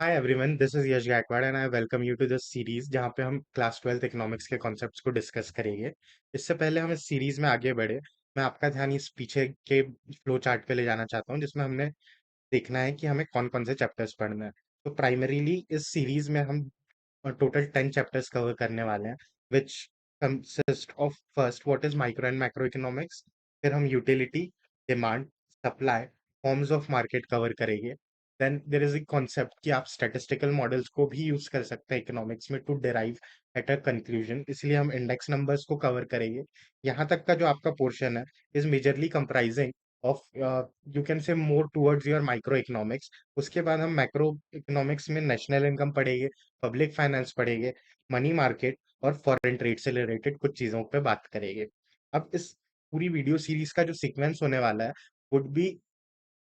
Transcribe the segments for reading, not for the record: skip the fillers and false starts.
Hi everyone, this is Yash Gaikwad and I welcome you to this series जहाँ पे हम class 12th economics के concepts को डिस्कस करेंगे। इससे पहले हम इस सीरीज में आगे बढ़े, मैं आपका ध्यान इस पीछे के फ्लो चार्ट पे ले जाना चाहता हूँ जिसमें हमने देखना है कि हमें कौन कौन से चैप्टर्स पढ़ना है। तो प्राइमरीली इस सीरीज में हम टोटल 10 चैप्टर्स कवर करने वाले हैं, which consist of first what is micro and macro economics. फिर हम utility, demand, supply, forms of market cover करेंगे। Then there is a concept कि आप स्टैटिस्टिकल मॉडल्स को भी यूज कर सकते हैं इकोनॉमिक्स में to derive at a conclusion, इसलिए हम इंडेक्स नंबर्स को कवर करेंगे। यहाँ तक का जो आपका पोर्शन है is majorly comprising of, you can say, more towards your micro economics. उसके बाद हम मैक्रो इकोनॉमिक्स में नेशनल इनकम पढ़ेंगे, पब्लिक फाइनेंस पढ़ेंगे, मनी मार्केट और फॉरेन ट्रेड से रिलेटेड कुछ चीजों पे बात करेंगे। अब इस पूरी वीडियो सीरीज का जो सीक्वेंस होने वाला है would be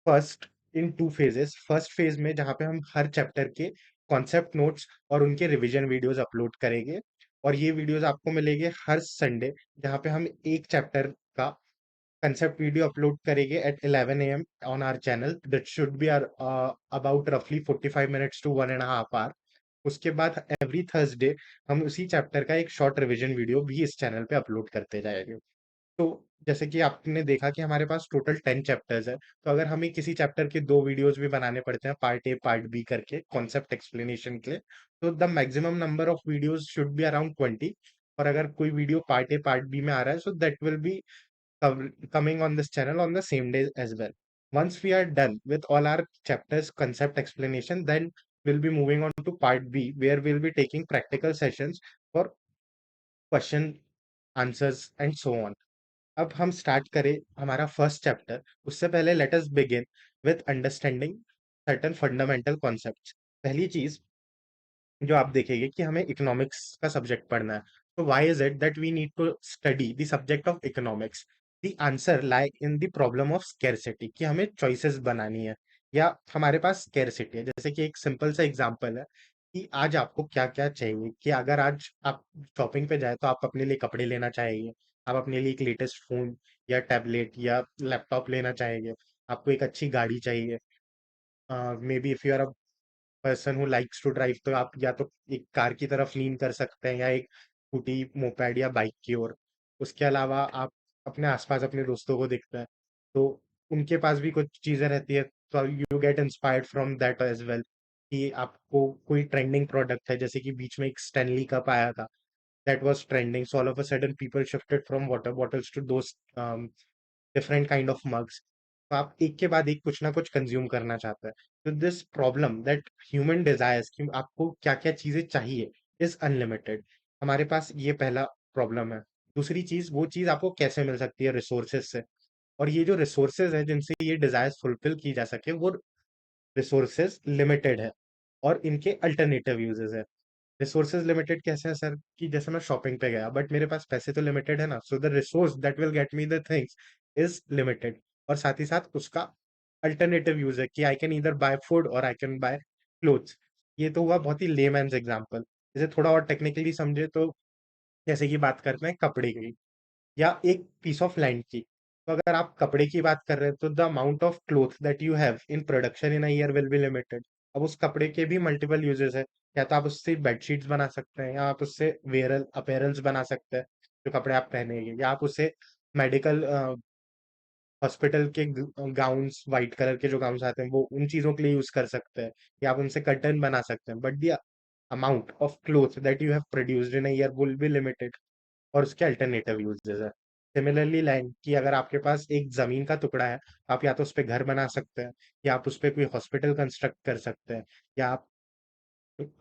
first in 2 phases. First phase में जहाँ पे हम हर चैप्टर के कॉन्सेप्ट नोट्स और उनके रिवीजन वीडियोस अपलोड करेंगे, और ये वीडियोस आपको मिलेंगे हर संडे, जहाँ पे हम एक चैप्टर का कंसेप्ट वीडियो अपलोड करेंगे at 11 AM on our channel. That should be are about रफली 45 minutes to 1.5 hour। उसके बाद एवरी थर्सडे हम उसी चैप्टर का एक शॉर्ट रिवीजन वीडियो भी इस चैनल पे अपलोड करते जाएंगे। तो जैसे कि आपने देखा कि हमारे पास टोटल 10 चैप्टर्स है, तो अगर हमें किसी चैप्टर के 2 वीडियोस भी बनाने पड़ते हैं, पार्ट ए पार्ट बी करके कॉन्सेप्ट एक्सप्लेनेशन के लिए, तो the maximum number of videos should be around 20। और अगर कोई video part A part B में आ रहा है, so that will be coming on this channel on the same day as well. Once we are done with all our chapters concept explanation, then we'll be moving on to part B, where we'll be taking practical sessions for question answers and so on. अब हम start करें हमारा first chapter, उससे पहले let us begin with understanding certain fundamental concepts. पहली चीज जो आप देखेंगे कि हमें इकोनॉमिक्स का सब्जेक्ट पढ़ना है, तो why is it that we need to study the subject of economics? The answer lie in the problem of scarcity, कि हमें चॉइसेस बनानी है या हमारे पास स्कैरसिटी है। जैसे कि एक सिंपल सा एग्जांपल है कि आज आपको क्या क्या चाहिए, कि अगर आज आप शॉपिंग पे जाए तो आप अपने लिए कपड़े लेना चाहेंगे, आप अपने लिए एक लेटेस्ट फोन या टैबलेट या लैपटॉप लेना चाहेंगे, आपको एक अच्छी गाड़ी चाहिए, maybe if you are person who likes to drive, तो आप या तो एक कार की तरफ लीन कर सकते हैं या एक स्कूटी, मोपेड या बाइक की ओर। उसके अलावा आप अपने आसपास अपने दोस्तों को देखते हैं, तो उनके पास भी कुछ चीजें रहती है, तो you get inspired from that as well, कि आपको कोई ट्रेंडिंग प्रोडक्ट है, जैसे कि बीच में एक स्टैनली कप आया था, that was trending, so all of a sudden people shifted from water bottles to those different kind of mugs. तो आप एक के बाद एक कुछ ना कुछ कंज्यूम करना चाहते हैं। तो this problem that human desires, कि आपको क्या क्या चीजें चाहिए, इज अनलिमिटेड। हमारे पास ये पहला प्रॉब्लम है। दूसरी चीज, वो चीज आपको कैसे मिल सकती है? रिसोर्सेज से। और ये जो रिसोर्सेज है जिनसे ये डिजायर्स फुलफिल की जा सके, वो रिसोर्सेज लिमिटेड है, और इनके अल्टरनेटिव यूजेस है। रिसोर्सेज लिमिटेड कैसे है सर? कि जैसे मैं शॉपिंग पे गया, बट मेरे पास पैसे तो लिमिटेड है ना, so the resource that will get me the things is limited. और साथ ही साथ उसका अल्टरनेटिव यूज है कि I can either by food और आई कैन बाय क्लोथ्स। ये तो हुआ बहुत ही लेमैन्स एग्जांपल। जैसे थोड़ा और टेक्निकली समझे तो, जैसे कि बात करते हैं कपड़े की या एक पीस ऑफ लैंड की, तो अगर आप कपड़े की बात कर रहे हैं तो the amount of cloth that you have in production in a year will be limited. अब उस कपड़े के भी मल्टीपल यूजेस है, या तो आप उससे बेडशीट्स बना सकते हैं, या आप उससे वेयरल अपैरल्स बना सकते हैं जो कपड़े आप पहनेंगे, या आप उससे मेडिकल हॉस्पिटल के गाउन्स, व्हाइट कलर के जो गाउन्स आते हैं, वो उन चीजों के लिए यूज कर सकते हैं, या आप उनसे कर्टन बना सकते हैं। But the amount of cloth that you have produced in a year will be limited, और उसके अल्टरनेटिव यूजेस है। सिमिलरली लैंड की, अगर आपके पास एक जमीन का टुकड़ा है, आप या तो उस पे घर बना सकते हैं, या आप उस पे कोई हॉस्पिटल कंस्ट्रक्ट कर सकते हैं, या आप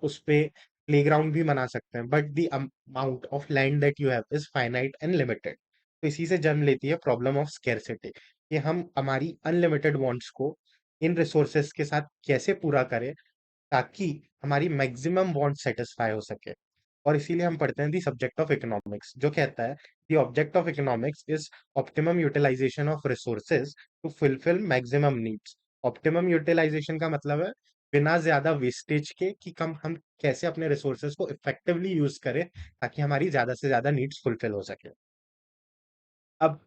उस पे प्लेग्राउंड भी बना सकते हैं। But the amount of land that you have is finite and limited. तो इसी से जन्म लेती है प्रॉब्लम ऑफ स्केर्सिटी, कि हम हमारी अनलिमिटेड वांट्स को इन रिसोर्सेस के साथ कैसे पूरा करें ताकि हमारी मैक्सिमम वांट सेटिस्फाई हो सके। और इसीलिए हम पढ़ते हैं दी सब्जेक्ट ऑफ इकोनॉमिक्स, जो कहता है the object of economics is optimum utilisation of resources to fulfil maximum needs. Optimum utilisation का मतलब है बिना ज्यादा वेस्टेज के, कि कम हम कैसे अपने रिसोर्सेज को इफेक्टिवली यूज करें ताकि हमारी ज्यादा से ज्यादा नीड्स फुलफिल हो सके। अब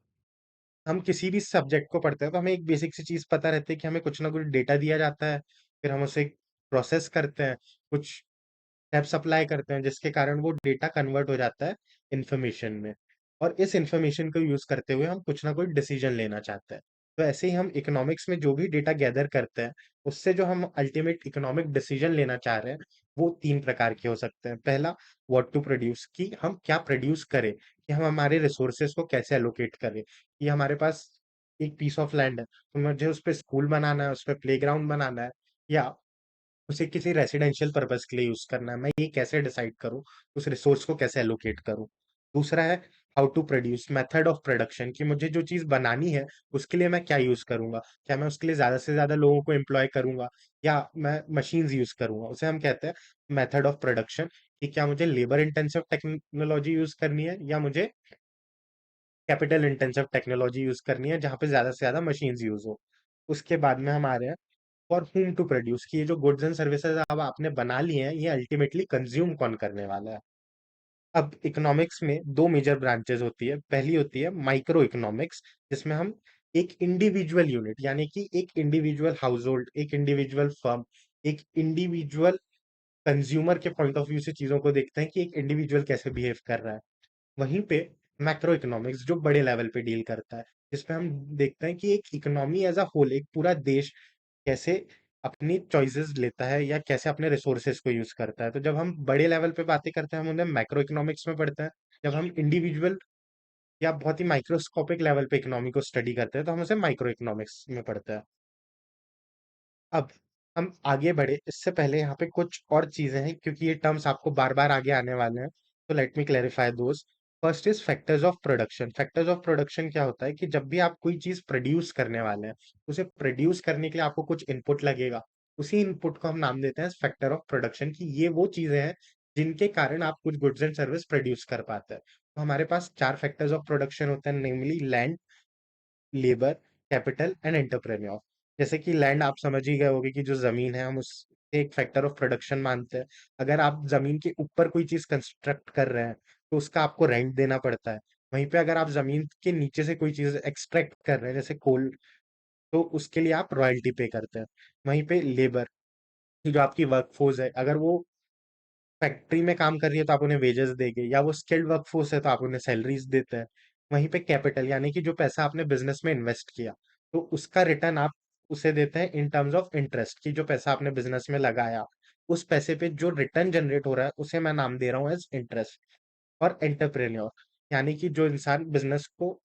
हम किसी भी सब्जेक्ट को पढ़ते हैं तो हमें एक बेसिक सी चीज पता रहती है कि हमें कुछ ना कुछ डेटा दिया जाता है, फिर हम उसे प्रोसेस करते हैं, कुछ स्टेप्स अप्लाई करते हैं, जिसके कारण वो डेटा कन्वर्ट हो जाता है इंफॉर्मेशन में। और इस इंफॉर्मेशन को यूज करते हुए हम कुछ ना कुछ डिसीजन लेना चाहते हैं। तो ऐसे ही हम इकोनॉमिक्स में जो भी डेटा गैदर करते हैं, उससे जो हम अल्टीमेट इकोनॉमिक डिसीजन लेना चाह रहे हैं, वो 3 प्रकार के हो सकते हैं। पहला, व्हाट टू प्रोड्यूस, कि हम क्या प्रोड्यूस करें, कि हम हमारे रिसोर्सेज को कैसे एलोकेट करें। कि हमारे पास एक पीस ऑफ लैंड है, तो मुझे उस पे स्कूल बनाना है, उस पे प्लेग्राउंड बनाना है, या उसे किसी रेसिडेंशियल पर्पस के लिए यूज करना है। मैं ये कैसे डिसाइड करूँ, उस रिसोर्स को कैसे एलोकेट करूँ। दूसरा है how to produce, method of production, कि मुझे जो चीज बनानी है उसके लिए मैं क्या यूज करूंगा। क्या मैं उसके लिए ज्यादा से ज्यादा लोगों को एम्प्लॉय करूंगा, या मैं मशीन्स यूज करूंगा। उसे हम कहते हैं मेथड ऑफ प्रोडक्शन, कि क्या मुझे लेबर इंटेंसिव टेक्नोलॉजी यूज करनी है, या मुझे कैपिटल इंटेंसिव टेक्नोलॉजी यूज करनी है जहाँ पे ज्यादा से ज्यादा मशीन्स यूज हो। उसके बाद में हमारे हैं फॉर whom टू प्रोड्यूस, कि ये जो गुड्स एंड सर्विसेज अब आपने बना लिए हैं, ये अल्टीमेटली कंज्यूम कौन करने वाला है। अब इकोनॉमिक्स में दो मेजर ब्रांचेस होती है। पहली होती है माइक्रो इकोनॉमिक्स, जिसमें हम एक इंडिविजुअल यूनिट, यानी कि एक इंडिविजुअल हाउस होल्ड, एक इंडिविजुअल फर्म, एक इंडिविजुअल कंज्यूमर के पॉइंट ऑफ व्यू से चीजों को देखते हैं कि एक इंडिविजुअल कैसे बिहेव कर रहा है। वहीं पे मैक्रो इकोनॉमिक्स जो बड़े लेवल पे डील करता है, जिसमें हम देखते हैं कि एक इकोनॉमी एज अ होल, एक पूरा देश कैसे अपनी चॉइसेस लेता है या कैसे अपने रिसोर्सेज को यूज करता है। तो जब हम बड़े लेवल पे बातें करते हैं, हम उन्हें मैक्रो इकोनॉमिक्स में पढ़ते हैं। जब हम इंडिविजुअल या बहुत ही माइक्रोस्कोपिक लेवल पे इकोनॉमी को स्टडी करते हैं, तो हम उसे माइक्रो इकोनॉमिक्स में पढ़ते हैं। अब हम आगे बढ़े इससे पहले यहाँ पे कुछ और चीजें हैं, क्योंकि ये टर्म्स आपको बार बार आगे आने वाले हैं। तो let me clarify those. First is factors of production. Factors of production क्या होता है, कि जब भी आप कोई चीज प्रोड्यूस करने वाले हैं, उसे प्रोड्यूस करने के लिए आपको कुछ इनपुट लगेगा। उसी इनपुट को हम नाम देते हैं फैक्टर ऑफ प्रोडक्शन, की ये वो चीजें हैं जिनके कारण आप कुछ गुड्स एंड सर्विस प्रोड्यूस कर पाते हैं। तो हमारे पास 4 फैक्टर्स ऑफ प्रोडक्शन होते हैं, namely land, labour, capital and entrepreneur. जैसे कि लैंड आप समझ ही गए होंगे कि जो जमीन है, हम उस एक फैक्टर ऑफ प्रोडक्शन मानते हैं। अगर आप जमीन के ऊपर कोई चीज कंस्ट्रक्ट कर रहे हैं, तो उसका आपको रेंट देना पड़ता है। वहीं पे अगर आप जमीन के नीचे से कोई चीज एक्सट्रैक्ट कर रहे हैं, जैसे कोल, तो उसके लिए आप रॉयल्टी पे करते हैं। वहीं पे लेबर, जो आपकी वर्कफोर्स है, अगर वो फैक्ट्री में काम कर रही है तो आप उन्हें वेजेस देंगे, या वो स्किल्ड वर्कफोर्स है तो आप उन्हें सैलरीज देते हैं। वहीं पे कैपिटल, यानी कि जो पैसा आपने बिजनेस में इन्वेस्ट किया, तो उसका रिटर्न आप उसे देते हैं इन टर्म्स ऑफ इंटरेस्ट, की जो पैसा आपने बिजनेस में लगाया, उस पैसे पे जो रिटर्न जनरेट हो रहा है, उसे मैं नाम दे रहा हूँ एज इंटरेस्ट। और एंटरप्रेन्योर, यानी कि जो इंसान बिजनेस को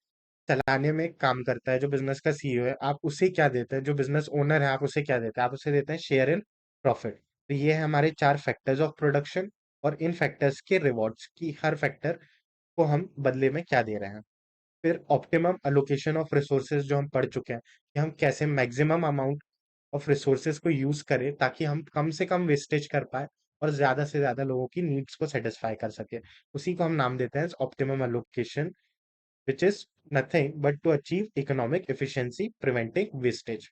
चलाने में काम करता है, जो बिजनेस का सीईओ है, आप उसे क्या देते हैं, जो बिजनेस ओनर है, आप उसे क्या देते हैं, आप उसे देते हैं शेयर इन प्रॉफिट। तो ये है हमारे 4 फैक्टर्स ऑफ प्रोडक्शन, और इन फैक्टर्स के रिवॉर्ड्स, की हर फैक्टर को हम बदले में क्या दे रहे हैं। फिर ऑप्टिमम अलोकेशन ऑफ रिसोर्सेज, जो हम पढ़ चुके हैं, कि हम कैसे मैक्सिमम अमाउंट ऑफ रिसोर्सेज को यूज करें ताकि हम कम से कम वेस्टेज कर पाए और ज्यादा से ज्यादा लोगों की नीड्स को सेटिस्फाई कर सके। उसी को हम नाम देते हैं optimum allocation, which is nothing but to achieve economic efficiency preventing wastage।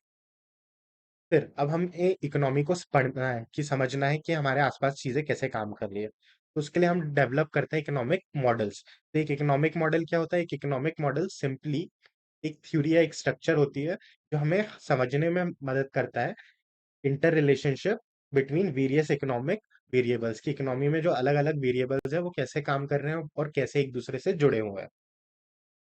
फिर अब हम ये इकोनॉमी को पढ़ना है, कि समझना है कि हमारे आसपास चीजें कैसे काम कर रही है। तो उसके लिए हम डेवलप करते हैं इकोनॉमिक मॉडल्स। तो एक इकोनॉमिक मॉडल क्या होता है, एक इकोनॉमिक मॉडल सिंपली एक थ्योरी या एक स्ट्रक्चर होती है, जो हमें समझने में मदद करता है inter relationship between various economic variables, की इकोनॉमी में जो अलग अलग वेरिएबल्स है वो कैसे काम कर रहे हैं और कैसे एक दूसरे से जुड़े हुए हैं।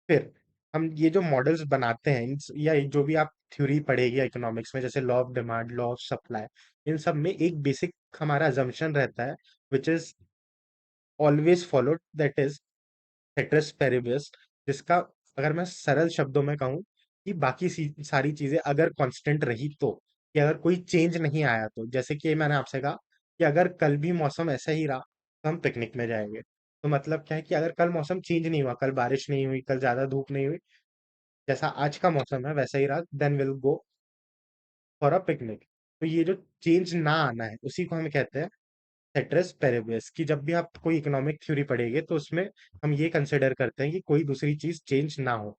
फिर हम ये जो मॉडल्स बनाते हैं, या जो भी आप थ्योरी पढ़ेगी इकोनॉमिक्स में, जैसे law of demand, law of supply, इन सब में एक बेसिक हमारा अजम्पशन रहता है, which is always followed, that is ceteris paribus, जिसका अगर मैं सरल शब्दों में कहूँ, कि बाकी सारी चीजें अगर कांस्टेंट रही तो, कि अगर कोई चेंज नहीं आया तो, जैसे कि मैंने आपसे कहा कि अगर कल भी मौसम ऐसा ही रहा तो हम पिकनिक में जाएंगे। तो मतलब क्या है, कि अगर कल मौसम चेंज नहीं हुआ, कल बारिश नहीं हुई, कल ज्यादा धूप नहीं हुई, जैसा आज का मौसम है वैसा ही रहा, then will go for a picnic. तो ये जो चेंज ना आना है, उसी को हम कहते हैं सेट्रस पेरेबियस, कि जब भी आप कोई इकोनॉमिक थ्योरी पढ़ेंगे तो उसमें हम ये कंसिडर करते हैं कि कोई दूसरी चीज चेंज ना हो।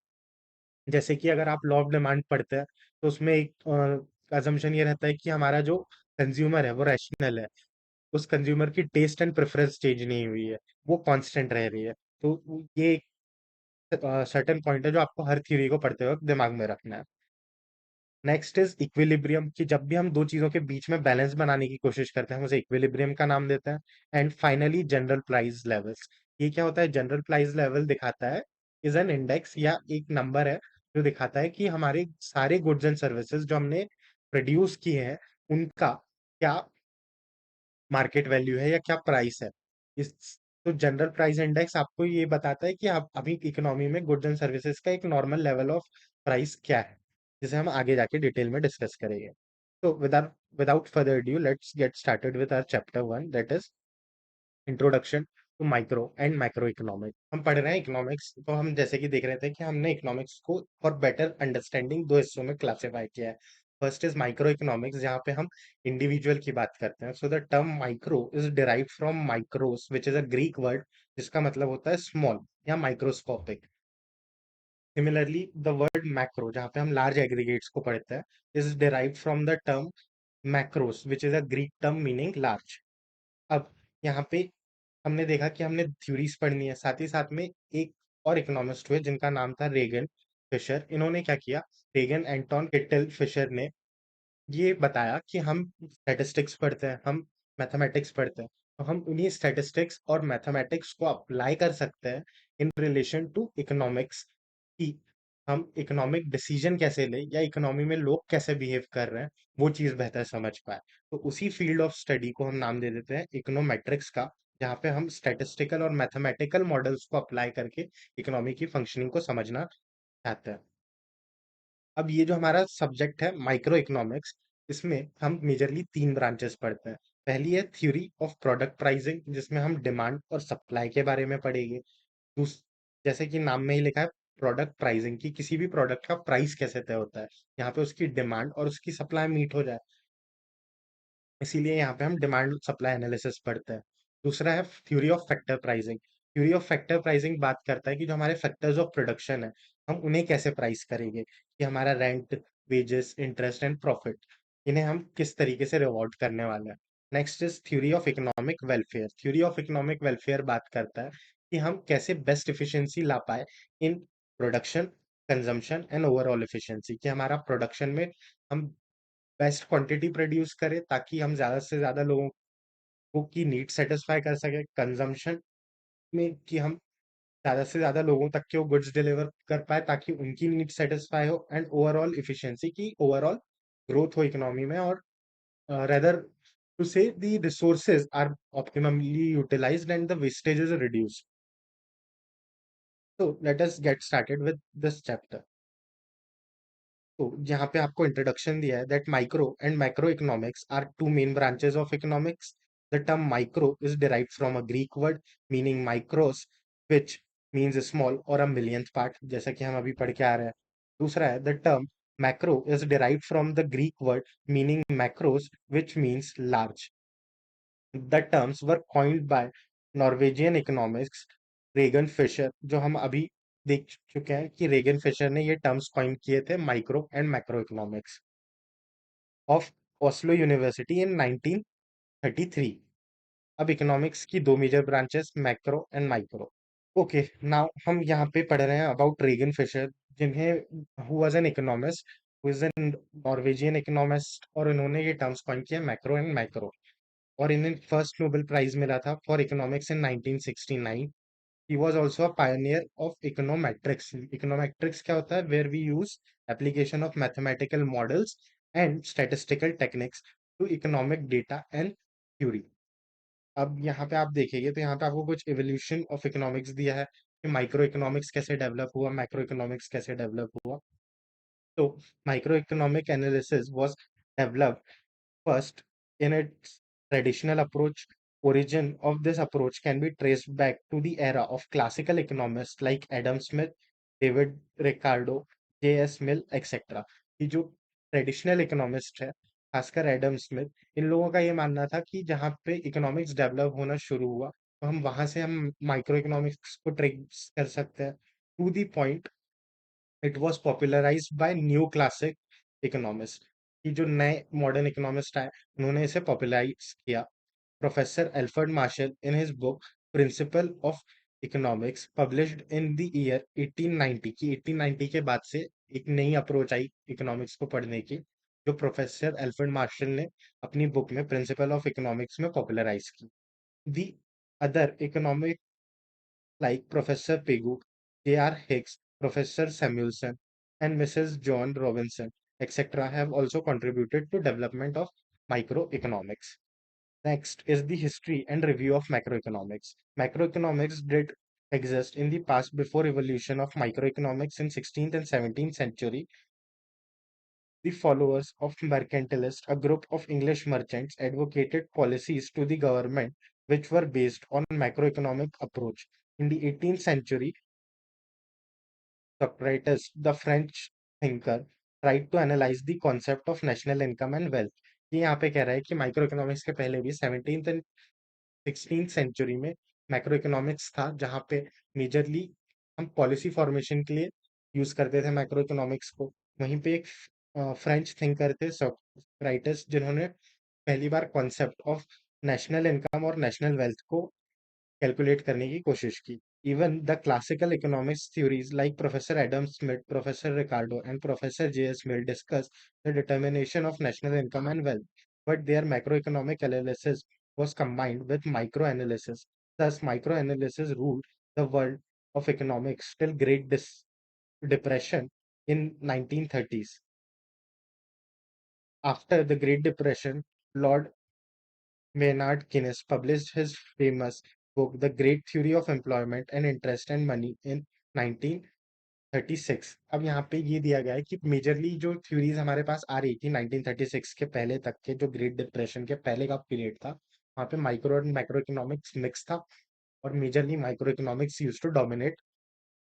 जैसे कि अगर आप लॉ ऑफ डिमांड पढ़ते हैं, तो उसमें एक अजम्पशन ये रहता है कि हमारा जो कंज्यूमर है वो रैशनल है, उस कंज्यूमर की टेस्ट एंड प्रेफरेंस चेंज नहीं हुई है, वो कांस्टेंट रह रही है। तो ये एक सर्टेन पॉइंट है जो आपको हर थ्योरी को पढ़ते वक्त दिमाग में रखना है। नेक्स्ट इज इक्विलिब्रियम, कि जब भी हम दो चीजों के बीच में बैलेंस बनाने की कोशिश करते हैं हम उसे इक्विलिब्रियम का नाम देते हैं। And finally general price levels. ये क्या होता है? जनरल प्राइस लेवल दिखाता है, इज एन इंडेक्स या एक नंबर है जो दिखाता है कि हमारे सारे गुड्स एंड सर्विसेज जो हमने प्रोड्यूस किए हैं उनका क्या मार्केट वैल्यू है या क्या प्राइस है। इस तो जनरल प्राइस इंडेक्स आपको ये बताता है कि आप अभी इकोनॉमी में गुड्स एंड सर्विसेज का एक नॉर्मल लेवल ऑफ प्राइस क्या है, जिसे हम आगे जाके डिटेल में डिस्कस करेंगे। तो without further due let's get started with our chapter 1, that is introduction to micro and macro economics. हम पढ़ रहे हैं इकोनॉमिक्स, तो हम जैसे कि देख रहे थे कि हमने इकोनॉमिक्स को फॉर बेटर अंडरस्टैंडिंग दो हिस्सों में क्लासिफाई किया है। फर्स्ट इज माइक्रो इकोनॉमिक्स, जहाँ पे हम इंडिविजुअल की बात करते हैं। So the term micro is derived from micros which is a Greek word जिसका मतलब होता है स्मॉल या microscopic. Similarly the word macro, जहाँ पे हम लार्ज एग्रीगेट्स को पढ़ते हैं, is derived from the term macros which is a Greek term meaning large. अब यहाँ पे हमने देखा कि हमने थ्योरीज पढ़नी है, साथ ही साथ में एक और इकोनॉमिस्ट हुए जिनका नाम था रेगन फिशर। इन्होंने क्या किया? रेगन एंटोन किटल फिशर ने ये बताया कि हम स्टैटिस्टिक्स पढ़ते हैं, हम मैथमेटिक्स पढ़ते हैं, तो हम उन्हीं स्टैटिस्टिक्स और मैथमेटिक्स को अप्लाई कर सकते हैं इन रिलेशन टू इकोनॉमिक्स, कि हम इकोनॉमिक डिसीजन कैसे ले या इकोनॉमी में लोग कैसे बिहेव कर रहे हैं वो चीज़ बेहतर समझ पाए। तो उसी फील्ड ऑफ स्टडी को हम नाम दे देते हैं इकोनोमेट्रिक्स का, जहाँ पे हम स्टैटिस्टिकल और मैथमेटिकल मॉडल्स को अप्लाई करके इकोनॉमी की फंक्शनिंग को समझना चाहते हैं। अब ये जो हमारा सब्जेक्ट है माइक्रो इकोनॉमिक्स, इसमें हम मेजरली तीन ब्रांचेस पढ़ते हैं। पहली है थ्योरी ऑफ प्रोडक्ट प्राइसिंग, जिसमें हम डिमांड और सप्लाई के बारे में पढ़ेंगे। दूस जैसे कि नाम में ही लिखा है, प्रोडक्ट प्राइसिंग, की किसी भी प्रोडक्ट का प्राइस कैसे तय होता है, यहाँ पे उसकी डिमांड और उसकी सप्लाई मीट हो जाए, इसीलिए यहाँ पे हम डिमांड सप्लाई एनालिसिस पढ़ते हैं। दूसरा है theory of factor pricing. Theory of factor pricing बात करता है कि जो हमारे फैक्टर्स ऑफ प्रोडक्शन है हम उन्हें कैसे प्राइस करेंगे, कि हमारा rent, wages, interest and profit, इन्हें हम किस तरीके से रिवॉर्ड करने वाले हैं। Next is theory of economic welfare. Theory of economic welfare बात करता है कि हम कैसे बेस्ट इफिशिएंसी ला पाए in production, consumption and overall efficiency, कि हमारा प्रोडक्शन में हम बेस्ट क्वांटिटी प्रोड्यूस करें ताकि हम ज़्यादा से ज़्यादा लोगों को की नीड सेटिस्फाई कर सकें, कंजम्पशन में कि हम ज़्यादा से ज़्यादा लोगों तक के वो गुड्स डिलीवर कर पाए ताकि उनकी नीड सेटिस्फाई हो, एंड ओवरऑल इफिशिएंसी की ओवरऑल ग्रोथ हो इकोनॉमी में, और rather to say the resources are optimally utilised and the wastage is reduced. तो let us get started with this chapter. तो यहाँ पे आपको इंट्रोडक्शन दिया है that micro and macro economics are two main branches of economics. The term micro is derived from a Greek word meaning micros, which means small और अ millionth part, जैसा कि हम अभी पढ़ के आ रहे हैं। दूसरा है the term macro is derived from the Greek word meaning macros, which means large. The terms were coined by Norwegian economics Ragnar Frisch, जो हम अभी देख चुके हैं कि रेगन फिशर ने ये टर्म्स कॉइन किए थे micro and macro economics of Oslo University in 1933। अब इकोनॉमिक्स की दो major branches macro and micro. Okay, now हम यहाँ पे पढ़ रहे हैं अबाउट रेगन फिशर, जिन्हें who was an economist, who is an Norwegian economist, और इन्होंने ये टर्म्स कॉइन किया मैक्रो एंड माइक्रो, और इन्हें फर्स्ट नोबेल प्राइज मिला था for economics in 1969। He was also a pioneer of econometrics. Econometrics क्या होता है? Where we use application of mathematical models and statistical techniques to economic data and theory. अब यहाँ पे आप देखेंगे तो यहाँ पे आपको कुछ evolution of economics दिया है कि माइक्रो इकोनॉमिक्स कैसे डेवलप हुआ, मैक्रो इकोनॉमिक्स कैसे डेवलप हुआ। तो micro economic analysis was developed first in its traditional approach. Origin of this approach can be traced back to the era of classical economists like Adam Smith, David Ricardo, J.S. Mill, etc. कि जो traditional economist है, खासकर Adam Smith, इन लोगों का ये मानना था कि जहाँ पे इकोनॉमिक्स डेवलप होना शुरू हुआ तो हम वहां से हम माइक्रो इकोनॉमिक्स को ट्रेस कर सकते हैं to the point it was popularised by new classic economist, कि जो नए मॉडर्न इकोनॉमिस्ट आए उन्होंने इसे पॉपुलराइज किया। Professor Alfred Marshall in his book principle of economics published in the year 1890 की 1890 के बाद से एक नई अप्रोच आई इकोनॉमिक्स को पढ़ने की, जो प्रोफेसर एल्फ्रेड मार्शल ने अपनी बुक में प्रिंसिपल ऑफ इकोनॉमिक्स में पॉपुलराइज की। The other economic like Professor Pigou, J.R. Hicks, Professor Samuelson, and Mrs. John Robinson, etc., have also contributed to development of microeconomics. Next is the history and review of macroeconomics. Macroeconomics did exist in the past before evolution of microeconomics in 16th and 17th century. The followers of mercantilists, a group of English merchants, advocated policies to the government which were based on macroeconomic approach. In the 18th century, Socrates, the French thinker, tried to analyze the concept of national income and wealth. ये यहाँ पे कह रहा है कि micro economics के पहले भी 17th एंड 16th सेंचुरी में मैक्रो इकोनॉमिक्स था, जहाँ पे मेजरली हम पॉलिसी फॉर्मेशन के लिए यूज करते थे मैक्रो इकोनॉमिक्स को। वहीं पे एक फ्रेंच थिंकर थे सोक्राइटस, जिन्होंने पहली बार कॉन्सेप्ट ऑफ नेशनल इनकम और नेशनल वेल्थ को कैलकुलेट करने की कोशिश की। Even the classical economics theories like Professor Adam Smith, Professor Ricardo, and Professor J.S. Mill discuss the determination of national income and wealth, but their macroeconomic analysis was combined with microanalysis. Thus, microanalysis ruled the world of economics till Depression in 1930s. After the Great Depression, Lord Maynard Keynes published his famous book, The Great Theory of Employment and Interest and Money in 1936। अब यहाँ पे ये दिया गया है कि majorly जो theories हमारे पास आ रही थी 1936 के पहले तक के, जो ग्रेट डिप्रेशन के पहले का पीरियड था, वहाँ पे माइक्रो और मैक्रो इकोनॉमिक्स मिक्स था, और majorly micro economics use to dominate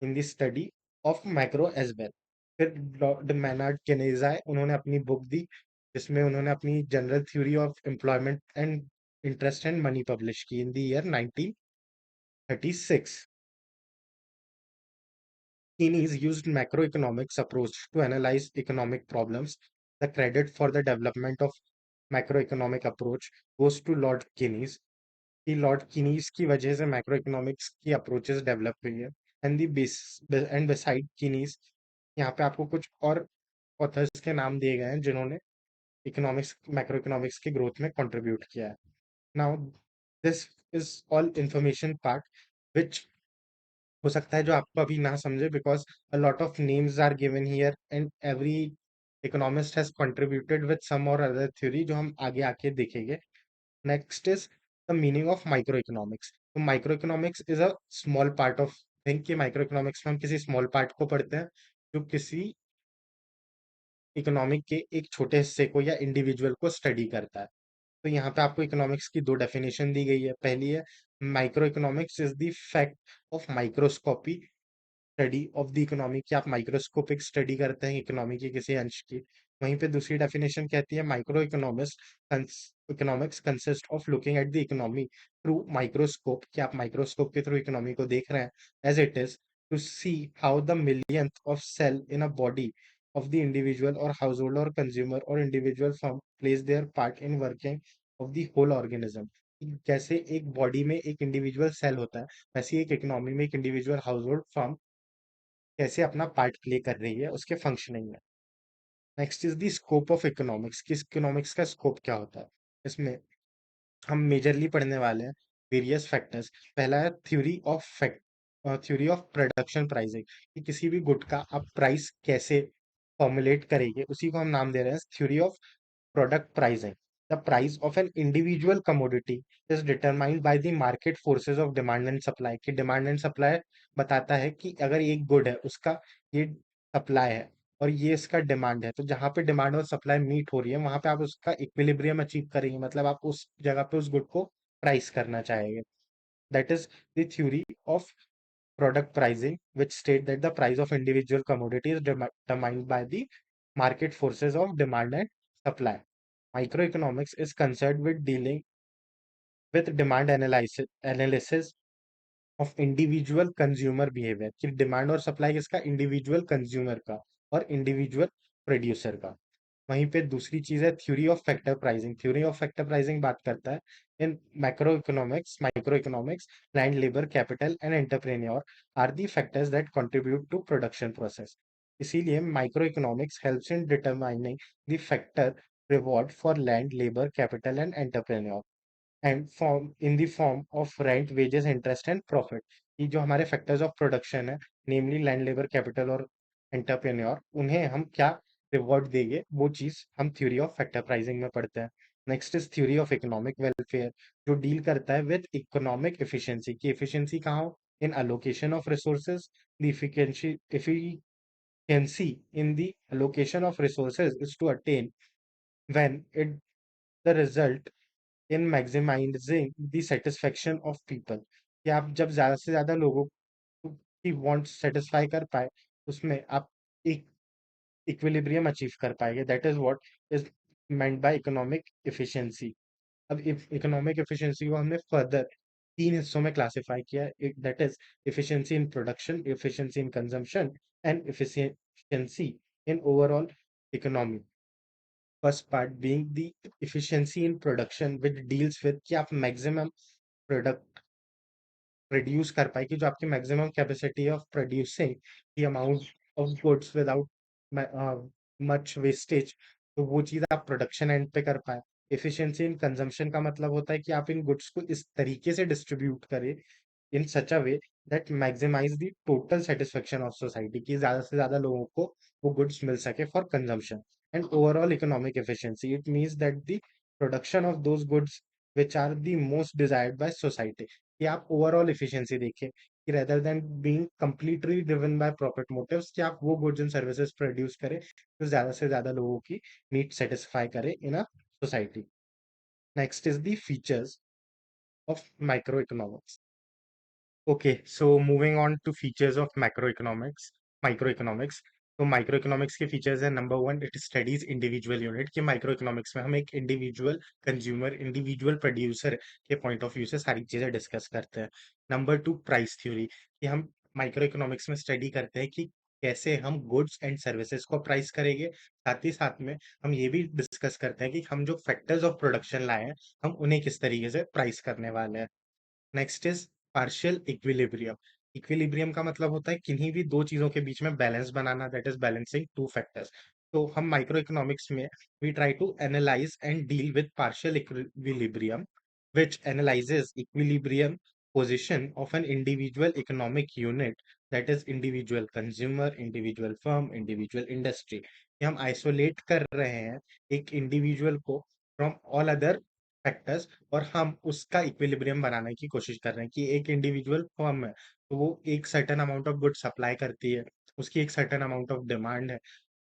in the study of macro as well. फिर लॉर्ड मैनार्ड केनेज आए, उन्होंने अपनी बुक दी, जिसमें उन्होंने अपनी general theory of employment and interest and money publish की in the year 1936। Keynes used macroeconomics approach to analyze economic problems. The credit for the development of macroeconomic approach goes to Lord Keynes. कि Lord Keynes की वजह से macro economics की approaches develop हुई है। And the base and beside Keynes, यहाँ पे आपको कुछ और ऑथर्स के नाम दिए गए हैं जिन्होंने इकोनॉमिक्स मैक्रो इकोनॉमिक्स की ग्रोथ में कंट्रीब्यूट किया है। Now this is all information part which हो सकता है जो आपको अभी ना समझे, because a lot of names are given here and every economist has contributed with some or other theory, जो हम आगे आके देखेंगे। Next is the meaning of micro economics. तो micro economics is a small part of think, कि micro economics में हम किसी स्मॉल पार्ट को पढ़ते हैं, जो किसी इकोनॉमिक के एक छोटे हिस्से को या इंडिविजुअल को स्टडी करता है। तो यहाँ पे आपको इकोनॉमिक्स की दो डेफिनेशन दी गई है। पहली है, micro economics is the fact of microscopy study of the economy, कि आप माइक्रोस्कोपिक स्टडी करते हैं इकोनॉमी के किसी अंश की। वहीं पे दूसरी डेफिनेशन कहती है, micro economics consist of looking at the economy through microscope, कि आप माइक्रोस्कोप के थ्रू इकोनॉमी को देख रहे हैं as it is, to see how the millionth of cell in a body of the individual or household or consumer or individual firm plays their part in working of the whole organism। जैसे एक body में एक individual cell होता है, वैसे एक economy में एक इंडिविजुअल हाउस फर्म कैसे अपना पार्ट प्ले कर रही है उसके फंक्शनिंग में। Next is the scope of economics, कि इकोनॉमिक्स का स्कोप क्या होता है। इसमें हम मेजरली पढ़ने वाले हैं वेरियस फैक्टर्स। पहला है थ्योरी ऑफ प्रोडक्शन प्राइसिंग, कि किसी भी गुड का आप प्राइस कैसे फॉर्मुलेट करेंगे, उसी को हम नाम दे रहे हैं theory of product pricing। The price of an individual commodity is determined by the market forces of demand and supply, कि demand and supply बताता है कि अगर एक गुड है उसका ये सप्लाई है और ये इसका डिमांड है, तो जहां पे डिमांड और सप्लाई मीट हो रही है वहां पे आप उसका इक्विलिब्रियम अचीव करेंगे, मतलब आप उस जगह पे उस गुड को प्राइस करना चाहेंगे। That is the theory of product pricing, which state that the price of individual commodity is determined by the market forces of demand and supply। Microeconomics is concerned with dealing with demand analysis of individual consumer behavior, कि demand और supply किसका, individual consumer का और individual producer का। वहीं पे दूसरी चीज है theory of factor pricing. Theory of factor pricing बात करता है In microeconomics, land, labor, capital, and entrepreneur are the factors that contribute to production process. इसीलिए microeconomics helps in determining the factor reward for land, labor, capital, and entrepreneur. And form in the form of rent wages interest and profit. ये जो हमारे factors of production है, नेमली land, labour, capital और entrepreneur, उन्हें हम क्या reward देंगे, वो चीज हम थ्योरी ऑफ फैक्टर प्राइसिंग में पढ़ते हैं। Next is theory of economic welfare, जो डील करता है विद इकोनॉमिक एफिशिएंसी की एफिशिएंसी कहाँ हो, in allocation of resources. The efficiency in the allocation of resources is to attain when it the result in maximising the satisfaction of people, कि आप जब ज्यादा से ज्यादा लोगों की वांट सेटिस्फाई कर पाए, उसमें आप एक इक्विलिब्रियम अचीव कर पाएंगे। That is what is meant by economic efficiency. अब इकोनॉमिक एफिशिएंसी को हमने फर्दर तीन हिस्सों में क्लासिफाई किया है। That is efficiency in production, efficiency in consumption, and efficiency in overall economy. First part being the efficiency in production, which deals with कि आप maximum प्रोडक्ट प्रोड्यूस कर पाए, कि जो आपकी maximum capacity of producing the amount of goods without much wastage, तो वो चीज़ आप प्रोडक्शन एंड पे कर पाए। एफिशिएंसी इन कंजम्पशन का मतलब होता है कि आप इन गुड्स को इस तरीके से डिस्ट्रीब्यूट करें in such a way that maximise the total satisfaction of society, की ज्यादा से ज्यादा लोगों को वो गुड्स मिल सके for consumption. And overall economic efficiency, it means that the production of those goods which are the most desired by society, कि आप ओवरऑल एफिशिएंसी देखिए, कि rather than being completely driven by profit motives, कि आप वो goods and services produce करें जो ज्यादा से ज्यादा लोगों की नीड सेटिस्फाई करे in a society. Next is the features of micro economics. Okay, so moving on to features of microeconomics। तो माइक्रोइकोनॉमिक्स के फीचर्स है, number one, it studies individual unit, कि माइक्रोइकोनॉमिक्स में हम एक इंडिविजुअल कंज्यूमर, इंडिविजुअल प्रोड्यूसर के point of view से सारी चीजें डिस्कस करते हैं। नंबर टू, प्राइस थ्योरी, कि हम माइक्रोइकोनॉमिक्स में स्टडी करते हैं कि कैसे हम गुड्स एंड सर्विसेज को प्राइस करेंगे। साथ ही साथ में हम ये भी डिस्कस करते हैं कि हम जो फैक्टर्स ऑफ प्रोडक्शन लाए हैं, हम उन्हें किस तरीके से प्राइस करने वाले हैं। Next is partial equilibrium. Equilibrium का मतलब होता है किन्हीं भी दो चीजों के बीच में बैलेंस बनाना, that is balancing two factors. तो हम माइक्रो इकोनॉमिक्स में we try to analyse and deal with partial equilibrium, which analyzes equilibrium position of an individual economic unit, that is individual consumer, individual firm, individual industry। कि हम isolate कर रहे हैं एक individual को फ्रॉम ऑल अदर फैक्टर्स, और हम उसका इक्विलिब्रियम बनाने की कोशिश कर रहे हैं, कि एक इंडिविजुअल फर्म है तो वो एक certain amount of good supply करती है, उसकी एक सर्टेन अमाउंट ऑफ डिमांड है,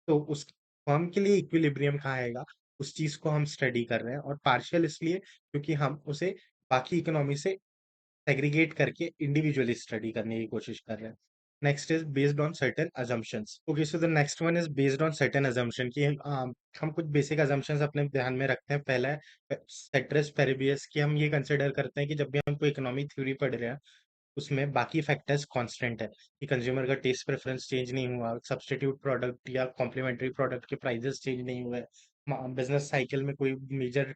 तो उस फर्म के लिए इक्विलिब्रियम कहाँ आएगा, उस चीज को हम स्टडी कर रहे हैं। और पार्शियल इसलिए क्योंकि हम उसे बाकी इकोनॉमी से सेग्रीगेट करके इंडिविजुअली स्टडी करने की कोशिश कर रहे हैं। Next is based on certain assumptions. Okay, so the next one is based on certain assumption, कि हम कुछ बेसिक अजम्पशंस अपने ध्यान में रखते हैं। पहला है सेट्रस पेरिबियस, की हम ये कंसिडर करते हैं कि जब भी हम कोई इकोनॉमी थ्योरी पढ़ रहे हैं, उसमें बाकी फैक्टर्स कांस्टेंट है, कि कंज्यूमर का टेस्ट प्रेफरेंस चेंज नहीं हुआ, सब्स्टिट्यूट प्रोडक्ट या कॉम्प्लीमेंट्री प्रोडक्ट के प्राइसेस चेंज नहीं हुए, बिजनेस साइकिल में कोई मेजर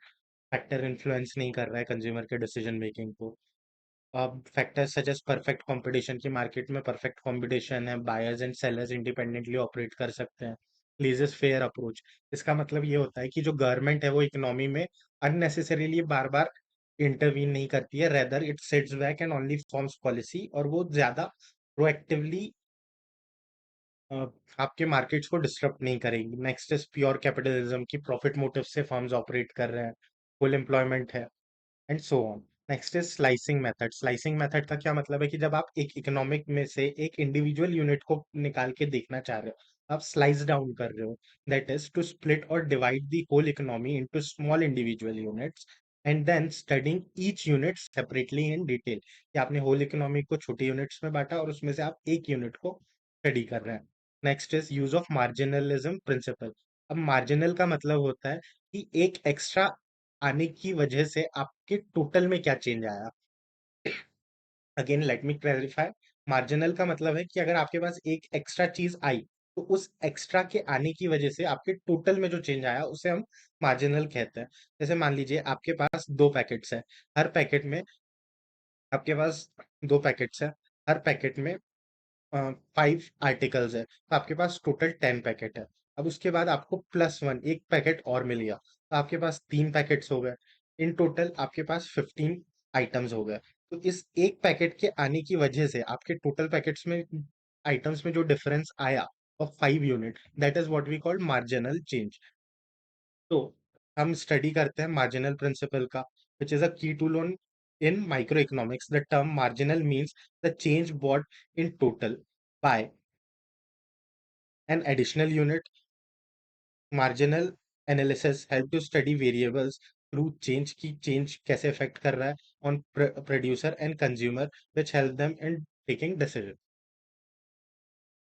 फैक्टर इन्फ्लुएंस नहीं कर रहा है कंज्यूमर के डिसीजन मेकिंग को। Factors such as perfect competition, की मार्केट में परफेक्ट कंपटीशन है, buyers and sellers independently operate कर सकते हैं। प्लीजेस फेयर अप्रोच, इसका मतलब ये होता है कि जो गवर्नमेंट है वो इकोनॉमी में अननेसेसरीली बार बार इंटरवीन नहीं करती है, rather it sits back and only forms policy, और वो ज्यादा प्रोएक्टिवली आपके मार्केट्स को डिस्टर्ब नहीं करेगी। नेक्स्ट इज प्योर कैपिटलिज्म, की प्रॉफिट मोटिव से फर्म्स ऑपरेट कर रहे हैं, फुल एम्प्लॉयमेंट है, and so on. Next is slicing method. Slicing method का क्या मतलब है, कि जब आप एक इकोनॉमिक में से एक इंडिविजुअल यूनिट को निकाल के देखना चाह रहे हो, आप स्लाइस डाउन कर रहे हो, दैट इज टू स्प्लिट और divide the whole economy into small individual units and then studying each unit separately in detail, कि आपने होल इकोनॉमी को छोटे यूनिट्स में बांटा और उसमें से आप एक यूनिट को स्टडी कर रहे हैं। Next is use of marginalism principle. अब मार्जिनल का मतलब होता है कि एक एक्स्ट्रा आने की वजह से आपके टोटल में क्या चेंज आया। Again let me clarify, marginal का मतलब है कि अगर आपके पास एक एक्स्ट्रा चीज आई, तो उस एक्स्ट्रा के आने की वजह से आपके टोटल में जो चेंज आया उसे हम मार्जिनल कहते हैं। जैसे मान लीजिए आपके पास 2 पैकेट्स हैं, हर पैकेट में आपके पास 2 पैकेट्स हैं, हर पैकेट में 5 आर्टिकल्स है, तो आपके पास टोटल 10 पैकेट है। अब उसके बाद आपको +1 एक पैकेट और मिल गया, तो आपके पास 3 पैकेट्स हो गए। इन टोटल आपके पास 15 आइटम्स हो गए। तो इस एक पैकेट के आने की वजह से आपके टोटल पैकेट्स में आइटम्स में जो डिफरेंस आया of 5 unit, that is what we call marginal change. तो हम स्टडी करते हैं मार्जिनल प्रिंसिपल का, which is a key tool on in microeconomics. The term marginal means the change brought in total by an additional unit. Marginal analysis help to study variables through change की change कैसे affect कर रहा है on producer and consumer, which help them in taking decision.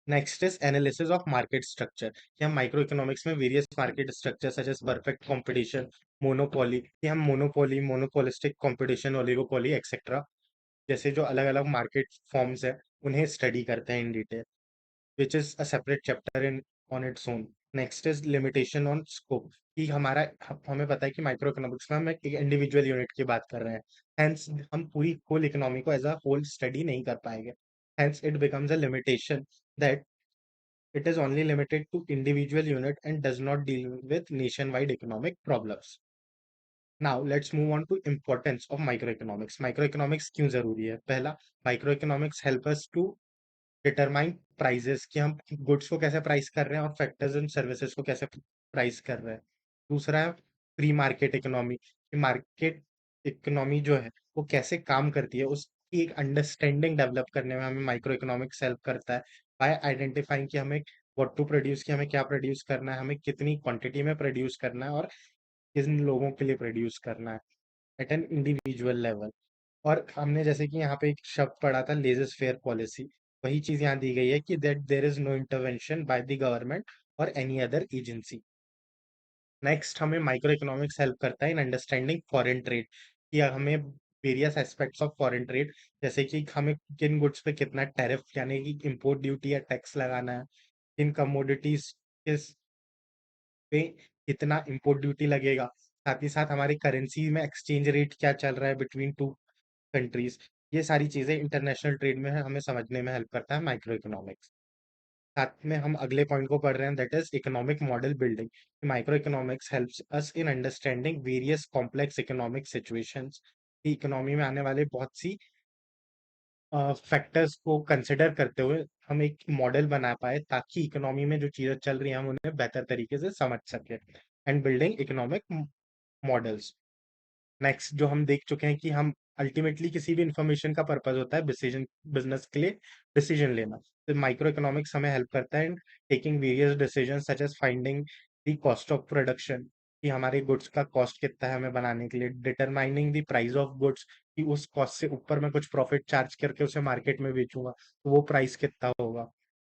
Next is analysis of market structure, कि हम micro economics में various market structure such as perfect competition, monopoly, कि हम monopoly, monopolistic competition, oligopoly etcetera जैसे जो अलग अलग market forms है उन्हें स्टडी करते हैं in detail, which is a separate chapter in on its own. Next is limitation on scope, कि हमें पता है कि माइक्रो इकोनॉमिक्स में हम एक इंडिविजुअल यूनिट की बात कर रहे हैं, हेंस हम पूरी होल इकोनॉमी को एज अ होल स्टडी नहीं कर पाएंगे। Hence it becomes a limitation that it is only limited to individual unit and does not deal with nationwide economic problems. Now let's move on to importance of microeconomics. Microeconomics क्यों जरूरी है? पहला, microeconomics help us to determine prices, कि हम goods को कैसे price कर रहे हैं और फैक्टर्स एंड सर्विसेज को कैसे प्राइस कर रहे हैं। दूसरा है प्री मार्केट इकोनॉमी, कि मार्केट इकोनॉमी जो है वो कैसे काम करती है उसकी एक अंडरस्टैंडिंग डेवलप करने में हमें माइक्रो इकोनॉमिक्स हेल्प करता है, बाय आइडेंटिफाइंग कि हमें व्हाट टू प्रोड्यूस, कि हमें क्या प्रोड्यूस करना है, हमें कितनी क्वांटिटी में प्रोड्यूस करना है और किन लोगों के लिए प्रोड्यूस करना है एट एन इंडिविजुअल लेवल। और हमने जैसे कि यहाँ पे एक शब्द पढ़ा था, लेजर फेयर पॉलिसी, वही चीज यहाँ दी गई है कि that there is no intervention by the government और एनी अदर एजेंसी। नेक्स्ट, हमें माइक्रो इकोनॉमिक्स हेल्प करता है इन अंडरस्टैंडिंग फॉरेन ट्रेड, कि हमें various aspects of foreign trade, जैसे कि हमें किन गुड्स पे कितना टैरिफ यानी कि इंपोर्ट ड्यूटी या टैक्स लगाना है, किन कमोडिटीज किस पे कितना इंपोर्ट ड्यूटी लगेगा, साथ ही साथ हमारी करेंसी में एक्सचेंज रेट क्या चल रहा है बिटवीन टू कंट्रीज। ये सारी चीजें इंटरनेशनल ट्रेड में है, हमें समझने में हेल्प करता है माइक्रो इकोनॉमिक्स। साथ में हम अगले पॉइंट को पढ़ रहे हैं, that is economic model building. Micro economics helps us in understanding various complex economic situations, की इकोनॉमी में आने वाले बहुत सी फैक्टर्स को कंसिडर करते हुए हम एक मॉडल बना पाए ताकि इकोनॉमी में जो चीजें चल रही हैं हम उन्हें बेहतर तरीके से समझ सके, and building economic models. Next जो हम देख चुके हैं कि हम अल्टीमेटली किसी भी इंफॉर्मेशन का पर्पस होता है डिसीजन, बिजनेस के लिए डिसीजन लेना। तो माइक्रो इकोनॉमिक्स हमें हेल्प करता है in taking various decision such as finding the cost of production, कि हमारे गुड्स का कॉस्ट कितना है हमें बनाने के लिए, determining the price of goods, कि उस कॉस्ट से ऊपर मैं कुछ प्रॉफिट चार्ज करके उसे मार्केट में बेचूंगा तो वो प्राइस कितना होगा,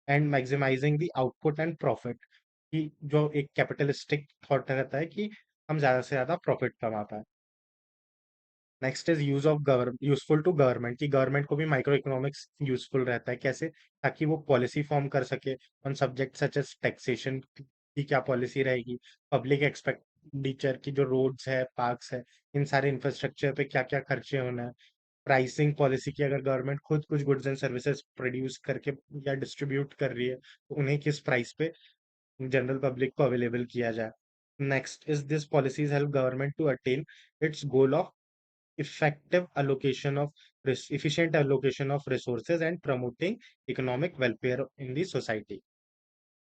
and maximising the output and profit, कि जो एक कैपिटलिस्टिक थॉट रहता है कि हम ज्यादा से ज्यादा प्रॉफिट कमा पाए। Next is use of useful to government, की गवर्नमेंट को भी माइक्रो इकोनॉमिक्स यूजफुल रहता है, कैसे? ताकि वो पॉलिसी फॉर्म कर सके on subject such as taxation, की क्या पॉलिसी रहेगी, पब्लिक एक्सपेंडिचर की जो रोड्स है, पार्क्स है, इन सारे इंफ्रास्ट्रक्चर पे क्या क्या खर्चे होना है, प्राइसिंग पॉलिसी की अगर गवर्नमेंट खुद कुछ गुड्स एंड सर्विसेज प्रोड्यूस करके या डिस्ट्रीब्यूट कर रही है तो उन्हें किस प्राइस पे जनरल पब्लिक को अवेलेबल किया जाए। Next is this policies help government to attain its goal of effective allocation of efficient allocation of resources and promoting economic welfare in the society.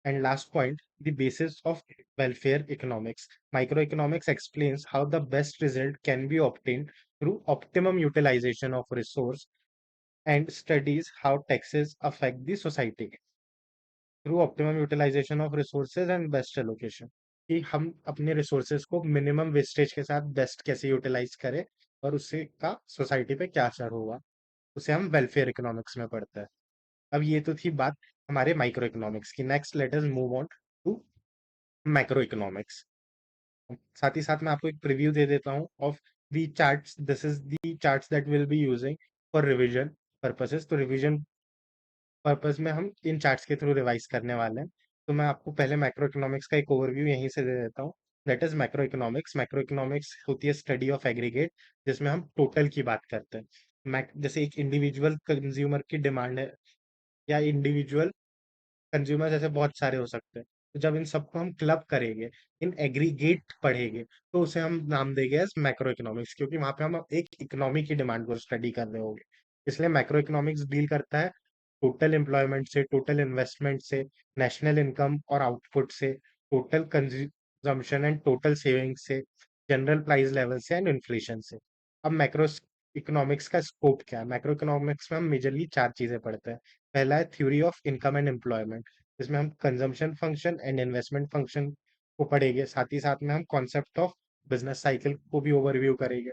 And last point, the basis of welfare economics. Microeconomics explains how the best result can be obtained through optimum utilization of resource and studies how taxes affect the society through optimum utilization of resources and best allocation, कि हम अपने resources को minimum wastage के साथ best कैसे utilise करें और उससे का सोसाइटी पे क्या असर होगा, उसे हम वेलफेयर इकोनॉमिक्स में पढ़ते हैं। अब ये तो थी बात हमारे माइक्रो इकोनॉमिक्स की। Next let us move on to macro economics. साथ ही साथ मैं आपको एक प्रीव्यू दे देता हूँ of the charts, this is the charts that will be using for revision purposes. तो रिविजन पर्पस में हम इन चार्ट्स के थ्रू रिवाइज करने वाले हैं। तो मैं आपको पहले मैक्रो इकोनॉमिक्स का एक ओवरव्यू यहीं से दे देता हूँ। That is macro economics. Macro economics होती है स्टडी ऑफ एग्रीगेट, जिसमें हम टोटल की बात करते हैं। जैसे एक इंडिविजुअल कंज्यूमर की डिमांड है, या इंडिविजुअल कंज्यूमर जैसे बहुत सारे हो सकते हैं। तो जब इन सबको हम क्लब करेंगे, इन एग्रीगेट पढ़ेंगे, तो उसे हम नाम देंगे एज मैक्रो इकोनॉमिक्स, क्योंकि वहां पे हम एक इकोनॉमी की डिमांड को स्टडी कर रहे होंगे। इसलिए मैक्रो इकोनॉमिक्स डील करता है टोटल एम्प्लॉयमेंट से, टोटल इन्वेस्टमेंट से, नेशनल इनकम और आउटपुट से, total consumption and total saving से, जनरल प्राइस लेवल से एंड इन्फ्लेशन से। अब मैक्रो इकोनॉमिक्स का स्कोप क्या है? मैक्रो इकोनॉमिक्स में हम मेजरली चार चीजें पढ़ते हैं। पहला है theory of income and employment, जिसमें हम consumption function and investment function को पढ़ेंगे। साथ ही साथ में हम कॉन्सेप्ट ऑफ बिजनेस साइकिल को भी ओवरव्यू करेंगे।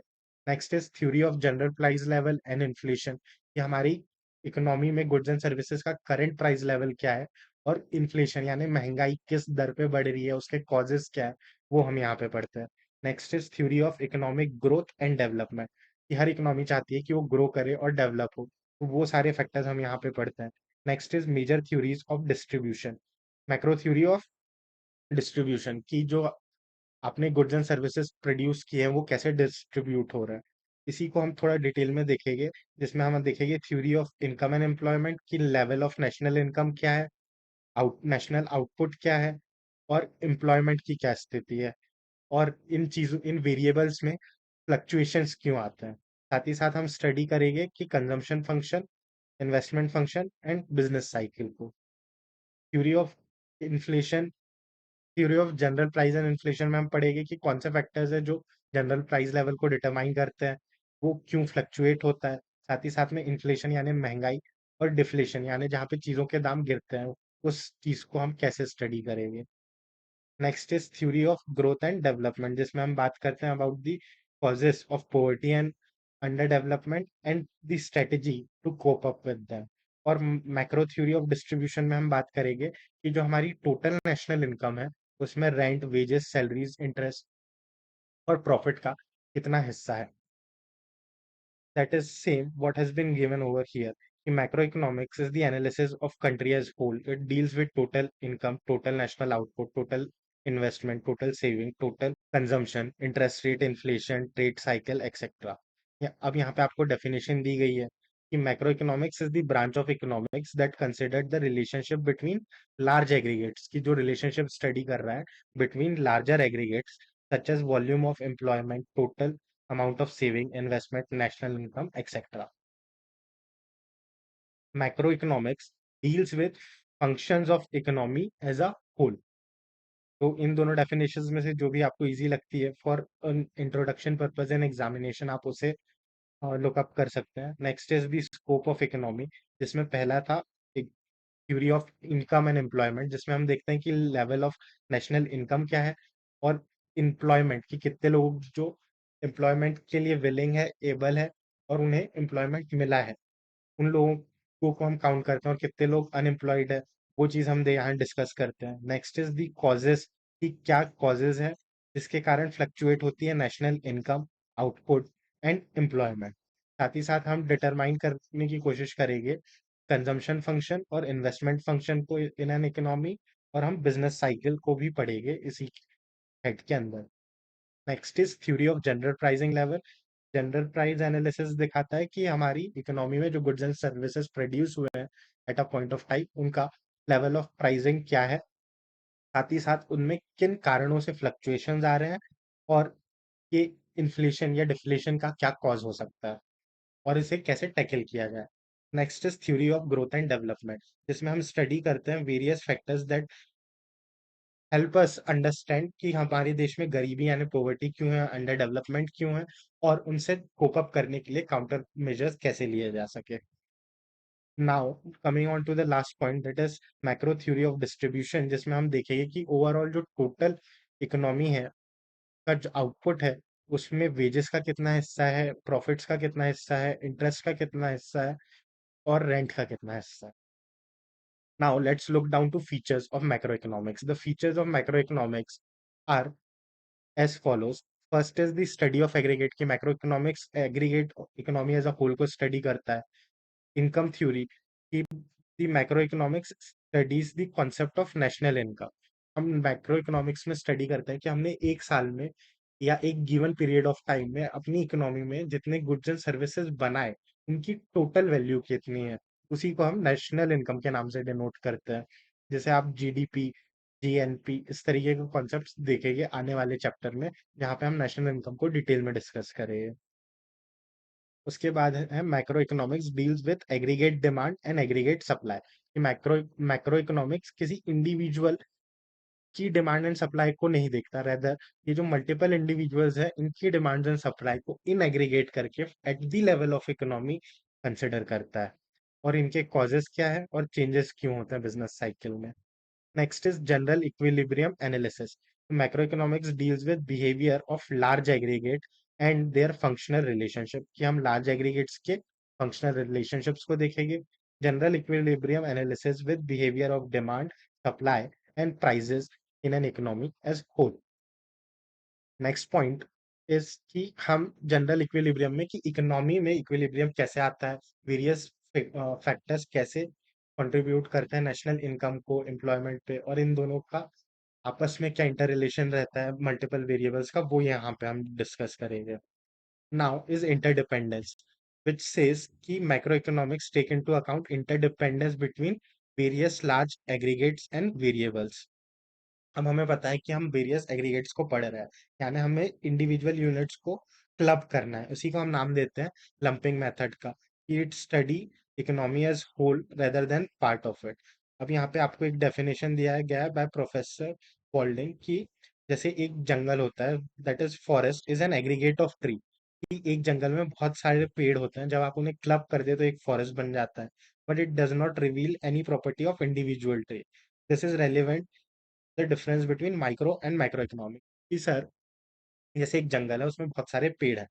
Next is theory of general price level and inflation, कि हमारी इकोनॉमी में गुड्स एंड सर्विसेज का करंट प्राइस लेवल क्या है, और इन्फ्लेशन यानी महंगाई किस दर पे बढ़ रही है, उसके कॉजेस क्या है, वो हम यहाँ पे पढ़ते हैं। Next is theory of economic growth and development, कि हर इकोनॉमी चाहती है कि वो ग्रो करे और डेवलप हो, तो वो सारे फैक्टर्स हम यहाँ पे पढ़ते हैं। Next is major theories of distribution, macro theory of distribution की जो आपने गुड्स एंड सर्विसेज प्रोड्यूस किए हैं वो कैसे डिस्ट्रीब्यूट हो रहा है, इसी को हम थोड़ा डिटेल में देखेंगे। जिसमें हम देखेंगे theory of income and employment की लेवल ऑफ नेशनल इनकम क्या है, नेशनल आउटपुट क्या है, और एम्प्लॉयमेंट की क्या स्थिति है, और इन चीजों इन वेरिएबल्स में फ्लक्चुएशंस क्यों आते हैं। साथ ही साथ हम स्टडी करेंगे कि consumption function, investment function and business cycle को। Theory of inflation, theory of general price and inflation में हम पढ़ेंगे कि कौन से फैक्टर्स है जो जनरल प्राइस लेवल को डिटरमाइन करते हैं, वो क्यों फ्लक्चुएट होता है। साथ ही साथ में इन्फ्लेशन यानी महंगाई, और डिफ्लेशन यानी जहाँ पे चीजों के दाम गिरते हैं, उस चीज को हम कैसे स्टडी करेंगे। Next is theory of growth and development, जिसमें हम बात करते हैं about the causes of poverty and under development and the strategy to cope up with them. और मैक्रो थ्योरी ऑफ डिस्ट्रीब्यूशन में हम बात करेंगे कि जो हमारी टोटल नेशनल इनकम है, उसमें रेंट, वेजेस, सैलरीज, इंटरेस्ट और प्रॉफिट का कितना हिस्सा है। That is same what has been given over here. कि macroeconomics is the analysis of country as whole. It deals with total income, total national output, total investment, total saving, total consumption, interest rate, inflation, trade cycle, etc. अब यहाँ पे आपको definition दी गई है कि macroeconomics is the branch of economics that considered the relationship between large aggregates, की जो relationship study कर रहा है between larger aggregates such as volume of employment, total amount of saving, investment, national income, etc. Macroeconomics deals with functions of economy as a whole. तो इन दोनों definitions में से जो भी आपको इजी लगती है for introduction purpose and examination, आप उसे लुकअप कर सकते हैं। Next is the scope of economy, जिसमें पहला था theory of income and employment, जिसमें हम देखते हैं कि लेवल ऑफ नेशनल इनकम क्या है, और एम्प्लॉयमेंट की कितने लोग जो एम्प्लॉयमेंट के लिए विलिंग है, एबल है, और उन्हें एम्प्लॉयमेंट मिला है, उन लोगों को हम काउंट करते हैं, और कितने लोग अनएम्प्लॉयड है, वो चीज हम यहाँ डिस्कस करते हैं। नेक्स्ट इज दी कॉजेस, कि क्या कॉजेज है जिसके कारण फ्लक्चुएट होती है national income, output and employment. साथ ही साथ हम डिटरमाइन करने की कोशिश करेंगे कंजम्पशन फंक्शन और इन्वेस्टमेंट फंक्शन को इन एन इकोनॉमी, और हम बिजनेस साइकिल को भी पढ़ेंगे इसी हेड के अंदर। Next is theory of general pricing level. General price analysis दिखाता है कि हमारी इकोनॉमी में जो गुड्स एंड सर्विसेज प्रोड्यूस हुए हैं at a point of time, उनका लेवल ऑफ प्राइसिंग क्या है, साथ ही साथ उनमें किन कारणों से फ्लक्चुएशंस आ रहे हैं, और ये इन्फ्लेशन या डिफ्लेशन का क्या कॉज हो सकता है, और इसे कैसे टैकल किया जाए। Next is theory of growth and development, जिसमें हम स्टडी करते हैं various factors that help us understand कि हमारे देश में गरीबी यानी पॉवर्टी क्यों है, अंडर डेवलपमेंट क्यों है, और उनसे कोप अप करने के लिए काउंटर मेजर्स कैसे लिए जा सके। Now coming on to the last point, that is macro theory of distribution, जिसमें हम देखेंगे कि ओवरऑल जो टोटल इकोनॉमी है का जो आउटपुट है, उसमें वेजेस का कितना हिस्सा है, प्रॉफिट्स का कितना हिस्सा है, इंटरेस्ट का कितना हिस्सा है, और रेंट का कितना हिस्सा है। Now let's look down to features of macroeconomics. The features of macroeconomics are as follows. First is the study of aggregate, की macroeconomics aggregate economy as a whole को study करता है। Income theory की the macroeconomics studies the concept of national income. हम macro economics में study करते हैं कि हमने एक साल में या एक गिवन पीरियड ऑफ टाइम में अपनी इकोनॉमी में जितने गुड्स एंड सर्विसेज बनाए, उनकी टोटल वैल्यू कितनी है। उसी को हम नेशनल इनकम के नाम से डिनोट करते हैं। जैसे आप जीडीपी, जीएनपी, इस तरीके के कॉन्सेप्ट्स देखेंगे आने वाले चैप्टर में, जहाँ पे हम नेशनल इनकम को डिटेल में डिस्कस करेंगे। उसके बाद है macro economics deals with aggregate demand and aggregate supply. कि मैक्रो मैक्रो इकोनॉमिक्स किसी इंडिविजुअल की डिमांड एंड सप्लाई को नहीं देखता, रेदर ये जो मल्टीपल इंडिविजुअल्स है इनकी डिमांड एंड सप्लाई को इन एग्रीगेट करके at the level of economy consider करता है, और इनके कॉजेस क्या है और चेंजेस क्यों होते हैं बिजनेस साइकिल में। Next is general equilibrium analysis. Macroeconomics deals with behavior of large aggregate and their functional relationship, कि हम large aggregates के functional relationships को देखेंगे। General equilibrium analysis with behavior of demand, supply and prices in an economy as whole. Next point is कि हम general equilibrium में, कि economy में इक्विलिब्रियम कैसे आता है, वेरियस फैक्टर्स कैसे कंट्रीब्यूट करते हैं नेशनल इनकम को, एम्प्लॉयमेंट पे, और इन दोनों का आपस में क्या इंटर रिलेशन रहता है मल्टीपल वेरिएबल्स का, वो यहाँ पे हम डिस्कस करेंगे। Now is interdependence, which says कि macroeconomics take into account interdependence between various large aggregates and variables। अब हमें पता है कि हम वेरियस एग्रीगेट्स को पढ़ रहे हैं, यानी हमें इंडिविजुअल यूनिट्स को क्लब करना है। उसी को हम नाम देते हैं लंपिंग मेथड का, कि it study economy as whole rather than part of it. अब यहाँ पे आपको एक डेफिनेशन दिया गया है बाय प्रोफेसर पॉल्डिंग, कि जैसे एक जंगल होता है, that is forest is an aggregate of tree. कि एक जंगल में बहुत सारे पेड़ होते हैं, जब आप उन्हें क्लब कर दे तो एक फॉरेस्ट बन जाता है, but it does not reveal any property of individual tree. This is relevant the difference between micro and macro economic. कि सर, जैसे एक जंगल है उसमें बहुत सारे पेड़ हैं,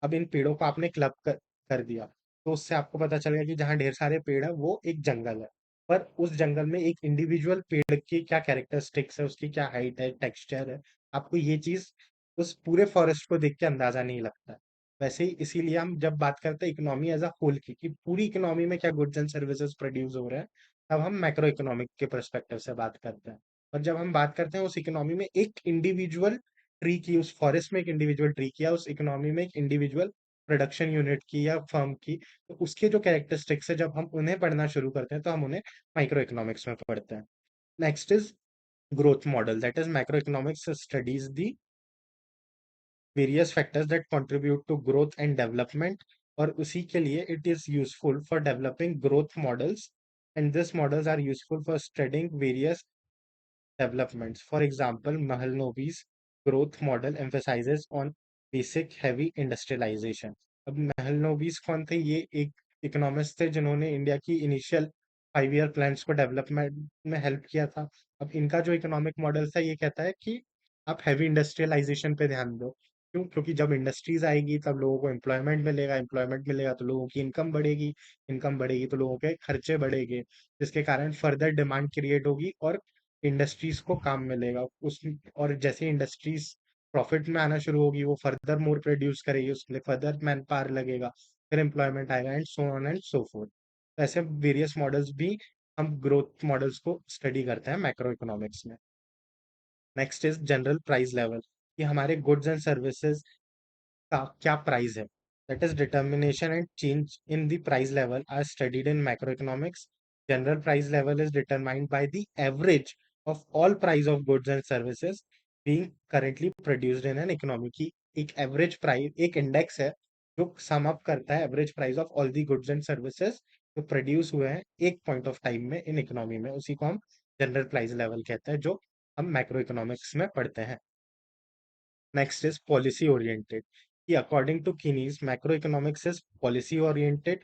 अब इन पेड़ों को आपने क्लब कर दिया, तो उससे आपको पता चलेगा कि जहाँ ढेर सारे पेड़ है वो एक जंगल है। पर उस जंगल में एक इंडिविजुअल पेड़ की क्या कैरेक्टरिस्टिक्स है, उसकी क्या हाइट है, टेक्सचर है, आपको ये चीज उस पूरे फॉरेस्ट को देख के अंदाजा नहीं लगता है। वैसे ही इसीलिए हम जब बात करते हैं इकोनॉमी एज अ होल की, कि पूरी इकोनॉमी में क्या गुड्स एंड सर्विसेज प्रोड्यूस हो रहे हैं, तब हम मैक्रो इकोनॉमिक के परस्पेक्टिव से बात करते हैं। और जब हम बात करते हैं उस इकोनॉमी में एक इंडिविजुअल ट्री की, उस फॉरेस्ट में एक इंडिविजुअल ट्री की, या उस इकोनॉमी में एक इंडिविजुअल प्रोडक्शन यूनिट की या फर्म की, तो उसके जो कैरेक्टरिस्टिक्स है जब हम उन्हें पढ़ना शुरू करते हैं तो हम उन्हें माइक्रो इकोनॉमिक्स में पढ़ते हैं। Next is growth model, that is macro economics studies the various factors that contribute to growth and development, और उसी के लिए it is useful for developing growth models, and this models are useful for studying various developments. For example, Mahalanobis growth model emphasizes on basic heavy industrialization. अब महलनोबिस कौन थे? ये एक economist थे जिन्होंने इंडिया की इनिशियल 5 ईयर प्लान्स को development में हेल्प किया था। अब इनका जो इकोनॉमिक मॉडल था ये कहता है कि आप हैवी इंडस्ट्रियलाइजेशन पे ध्यान दो। क्यों? क्योंकि जब इंडस्ट्रीज आएगी तब लोगों को एम्प्लॉयमेंट मिलेगा, एम्प्लॉयमेंट मिलेगा तो लोगों की इनकम बढ़ेगी, इनकम बढ़ेगी तो लोगों के खर्चे बढ़ेंगे, जिसके कारण फर्दर डिमांड क्रिएट होगी और इंडस्ट्रीज को काम मिलेगा। उस और जैसे इंडस्ट्रीज प्रॉफिट में आना शुरू होगी वो फर्दर मोर प्रोड्यूस करेगी, उसके लिए फर्दर मैन पावर लगेगा, फिर एम्प्लॉयमेंट आएगा, and so on and so forth. ऐसे वेरियस मॉडल्स भी हम ग्रोथ मॉडल्स को स्टडी करते हैं मैक्रो इकोनॉमिक्स में। Next is general price level, कि हमारे गुड्स एंड सर्विसेज का क्या प्राइस है। That is determination and change in the price level are studied in macroeconomics. General price level is determined by the average of all price of goods and services being currently produced in an economy. की एक average price, एक index है जो sum up करता है average price of all the goods and services जो produce हुए हैं एक पॉइंट ऑफ टाइम में इन इकोनॉमी में, उसी को हम जनरल प्राइस लेवल कहते हैं, जो हम मैक्रो इकोनॉमिक्स में पढ़ते हैं। Next is policy oriented. According to Keynes, macroeconomics is policy oriented.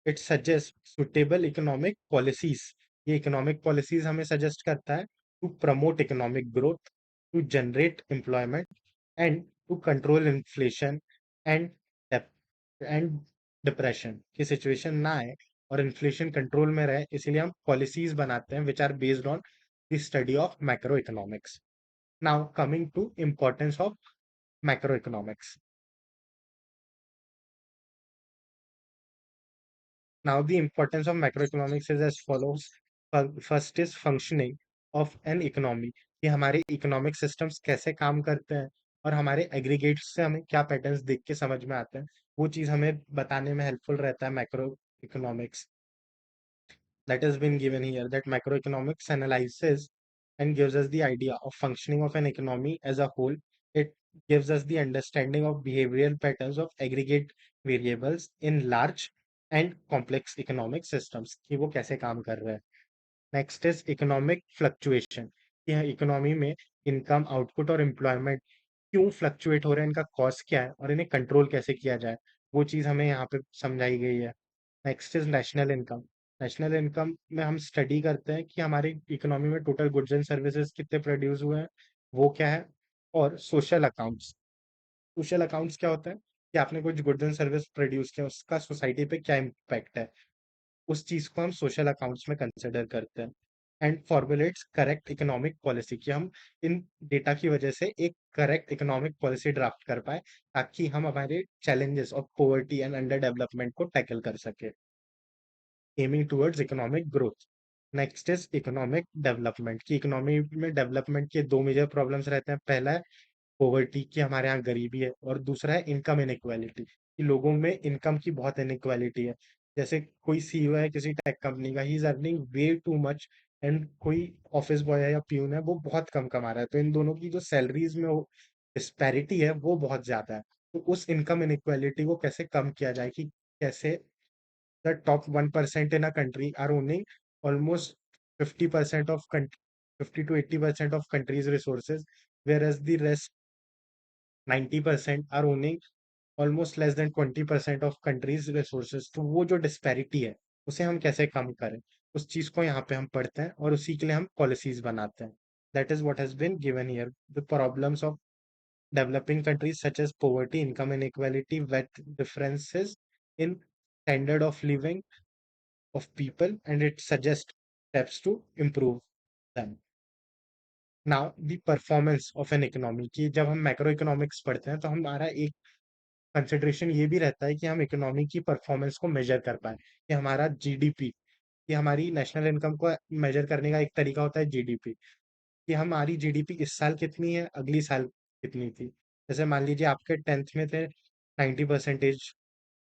It suggests suitable economic policies. ये economic policies हमें suggest करता है to promote economic growth, to generate employment, and to control inflation and dep- and depression, की situation ना आए और inflation control में रहे, इसीलिए हम policies बनाते हैं which are based on the study of macroeconomics. Now coming to importance of macroeconomics. Now, the importance of macroeconomics is as follows. First is functioning of an economy, कि हमारे economic systems कैसे काम करते हैं और हमारे एग्रीगेट्स से हमें क्या पैटर्न्स देख के समझ में आते हैं, वो चीज़ हमें बताने में हेल्पफुल रहता है macro economics. That has been given here, that macroeconomics analyzes and gives us the idea of functioning of an economy as a whole. It gives us the understanding of behavioral patterns of aggregate variables in large and complex economic systems, कि वो कैसे काम कर रहे हैं। Next is economic fluctuation, कि economy में income, output और एम्प्लॉयमेंट क्यों फ्लक्चुएट हो रहे हैं, इनका कॉज क्या है और इन्हें कंट्रोल कैसे किया जाए, वो चीज़ हमें यहाँ पे समझाई गई है। Next is national income. National income में हम स्टडी करते हैं कि हमारी इकोनॉमी में टोटल गुड्स एंड सर्विसेज कितने प्रोड्यूस हुए हैं, वो क्या है। और सोशल अकाउंट्स। सोशल अकाउंट्स क्या होता है कि आपने कुछ गुड्स एंड सर्विस प्रोड्यूस किया, उसका सोसाइटी पे क्या इम्पैक्ट है, उस चीज को हम सोशल अकाउंट्स में कंसिडर करते हैं। And formulates correct economic policy, कि हम इन डेटा की वजह से एक करेक्ट इकोनॉमिक पॉलिसी ड्राफ्ट कर पाए, ताकि हम हमारे challenges of poverty and under development को टैकल कर सके, aiming towards economic growth. Next is economic development, की इकोनॉमी में डेवलपमेंट के दो मेजर प्रॉब्लम्स रहते हैं। पहला है पॉवर्टी, की हमारे यहाँ गरीबी है, और दूसरा है इनकम इनइक्वालिटी, कि लोगों में इनकम की बहुत इनइक्वालिटी है। जैसे कोई सीईओ है किसी टेक कंपनी का, he is earning way too much, and कोई ऑफिस बॉय है या प्यून है, वो बहुत कम कमा रहा है, तो इन दोनों की जो सैलरीज में डिस्पैरिटी है वो बहुत ज्यादा है। तो उस इनकम इनइक्वालिटी को कैसे कम किया जाए, कि कैसे the top 1% in a country are owning almost 50% of 50 to 80% of country's resources, whereas the rest 90% are owning almost less than 20% of country's resources। तो वो जो डिस्पैरिटी है उसे हम कैसे कम करें, उस चीज को यहाँ पे हम पढ़ते हैं और उसी के लिए हम पॉलिसीज बनाते हैं। That is what has been given here, the problems of developing countries such as poverty, income inequality, wealth differences in standard of living of people, and it suggests steps to improve them. Now the performance of an economy, की जब हम macro economics पढ़ते हैं तो हमारा एक consideration ये भी रहता है कि हम इकोनॉमी की परफॉर्मेंस को मेजर कर पाए, कि हमारा जीडीपी, कि हमारी नेशनल इनकम को मेजर करने का एक तरीका होता है जीडीपी, कि हमारी जीडीपी इस साल कितनी है, अगली साल कितनी थी। जैसे मान लीजिए आपके 10th में थे 90%,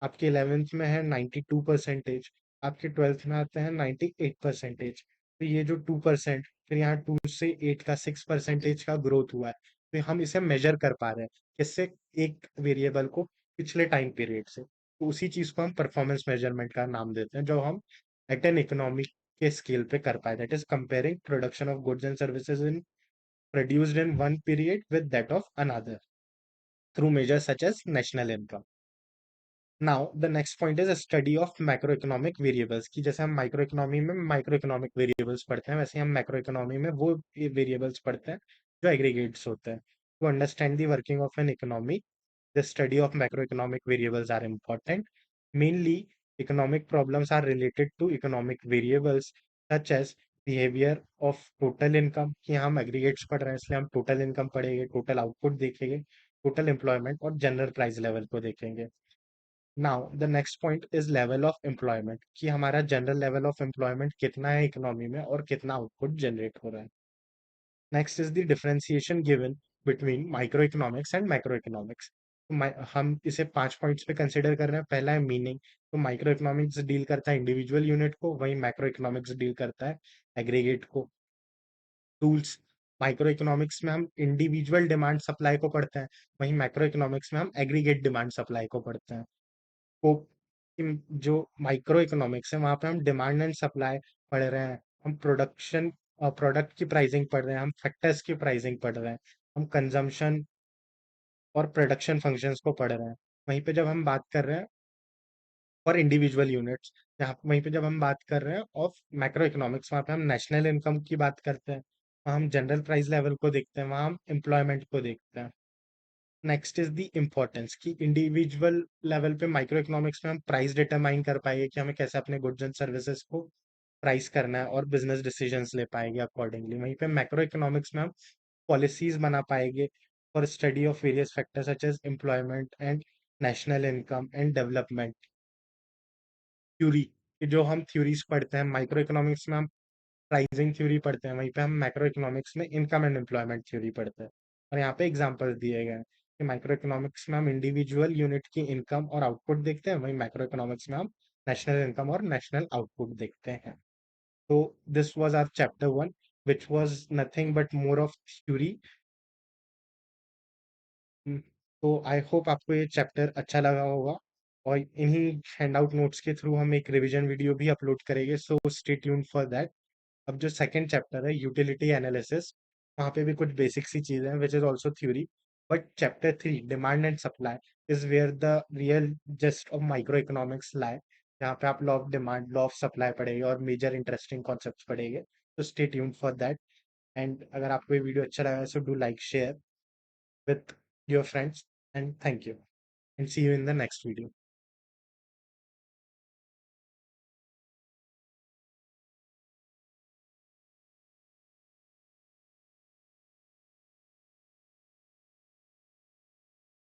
आपके 11th में है 92%, आपके 12th में आते हैं 98%। तो ये जो 2%, फिर यहाँ 2 से 8 का 6% का ग्रोथ हुआ है, तो हम इसे मेजर कर पा रहे हैं किससे, एक वेरिएबल को पिछले टाइम पीरियड से। तो उसी चीज को हम परफॉर्मेंस मेजरमेंट का नाम देते हैं, जो हम एट एन इकोनॉमी के स्केल पे कर पाए, that is comparing production of goods and services in produced in one period with that of another through measures such as national income. Now the next point is study of macro economic variables, की जैसे हम micro economy में micro economic variables पढ़ते हैं, वैसे हम macro economy में वो वेरिएबल्स पढ़ते हैं जो एग्रीगेट्स होते हैं। To understand the working of an economy, the study of macro economic variables are important. Mainly economic problems are related to economic variables such as behaviour of total income, कि हम aggregates पढ़ रहे हैं इसलिए हम total income पढ़ेंगे, total output देखेंगे, total employment और जनरल प्राइस लेवल को देखेंगे। Now the next point is level of employment, कि हमारा जनरल लेवल ऑफ एम्प्लॉयमेंट कितना है इकोनॉमी में और कितना आउटपुट जनरेट हो रहा है। Next is the differentiation given between micro economics and macro economics. तो हम इसे 5 पॉइंट्स पे कंसिडर कर रहे हैं। पहला है मीनिंग, तो माइक्रो इकोनॉमिक्स डील करता है इंडिविजुअल यूनिट को, वहीं मैक्रो इकोनॉमिक्स डील करता है एग्रीगेट को। टूल्स, माइक्रो इकोनॉमिक्स में हम इंडिविजुअल डिमांड सप्लाई को पढ़ते हैं, वहीं मैक्रो इकोनॉमिक्स में हम एग्रीगेट डिमांड सप्लाई को पढ़ते हैं। को जो माइक्रो इकोनॉमिक्स है वहां पे हम डिमांड एंड सप्लाई पढ़ रहे हैं, हम प्रोडक्शन और प्रोडक्ट की प्राइसिंग पढ़ रहे हैं, हम फैक्टर्स की प्राइसिंग पढ़ रहे हैं, हम कंजम्पशन और प्रोडक्शन फंक्शंस को पढ़ रहे हैं। वहीं पे जब हम बात कर रहे हैं और इंडिविजुअल यूनिट्स, जहाँ वहीं पे जब हम बात कर रहे हैं ऑफ मैक्रो इकोनॉमिक्स, वहाँ पे हम नेशनल इनकम की बात करते हैं, वहाँ हम जनरल प्राइस लेवल को देखते हैं, वहाँ हम एम्प्लॉयमेंट को देखते हैं। नेक्स्ट इज द इम्पोर्टेंस, कि इंडिविजुअल लेवल पे माइक्रो इकोनॉमिक्स में हम प्राइस डिटरमाइन कर पाएंगे, कि हमें कैसे अपने गुड्स एंड सर्विसेज को प्राइस करना है और बिजनेस डिसीजंस ले पाएंगे अकॉर्डिंगली। वहीं पे मैक्रो इकोनॉमिक्स में हम पॉलिसीज बना पाएंगे for study of various factors such as employment and national income and development. Theory, जो हम थ्योरीज पढ़ते हैं माइक्रो इकोनॉमिक्स में, हम प्राइसिंग थ्योरी पढ़ते हैं, वहीं पे हम मैक्रो इकोनॉमिक्स में इनकम एंड एम्प्लॉयमेंट थ्योरी पढ़ते हैं। और यहाँ पे एग्जांपल्स दिए गए हैं कि माइक्रो इकोनॉमिक्स में हम इंडिविजुअल यूनिट की इनकम और आउटपुट देखते हैं, वहीं मैक्रो इकोनॉमिक्स में हम नेशनल इनकम और नेशनल आउटपुट देखते हैं। तो this was our chapter 1, which was nothing but more of theory. तो आई होप आपको ये चैप्टर अच्छा लगा होगा, और इन्हीं हैंडआउट नोट्स के थ्रू हम एक रिवीजन वीडियो भी अपलोड करेंगे, so stay tune for that. अब जो सेकंड चैप्टर है यूटिलिटी एनालिसिस, वहाँ पे भी कुछ बेसिक सी चीज़ें हैं which is also theory. But chapter 3 demand and supply is where the real gist of micro economics lie, जहाँ पे आप law of demand, law of supply पढ़ेंगे और मेजर इंटरेस्टिंग कॉन्सेप्ट्स पढ़ेंगे। तो stay tune for that. And अगर आपको ये वीडियो अच्छा लगा so do like, share with your friends, and thank you, and see you in the next video.